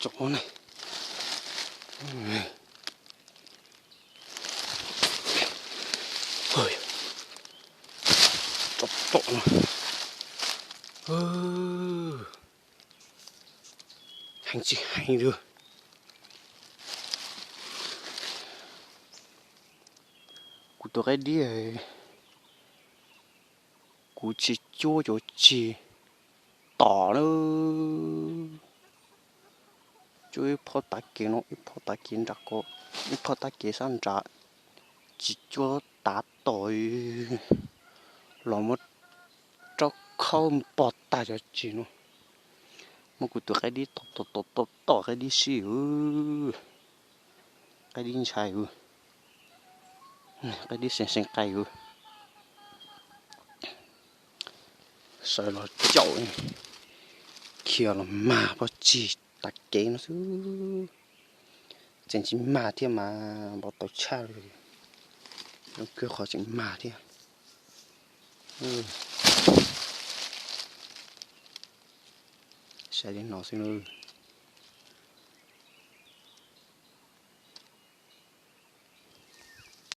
chỗ này. Ôi, chỗ này. Hành chị hành đưa. Cụ tôi cái đi cụ chỉ chua chỗ chỉ tỏ nữa. Chú phô tạc kia nó phô tạc kia ra có phô tạc kia sang ra chỉ cho tá tội là một cho không bọt ta cho chị nó một cụ tụi cái đi tỏ cái đi xíu cái đi xài cái đi sen cay sợ là chậu kia là mà bao chỉ tạc kế nó chứ chẳng chỉ mà thêm mà bỏ tàu cha rồi nó cứ khó chẳng mà thêm sẽ đến nó xin ơi.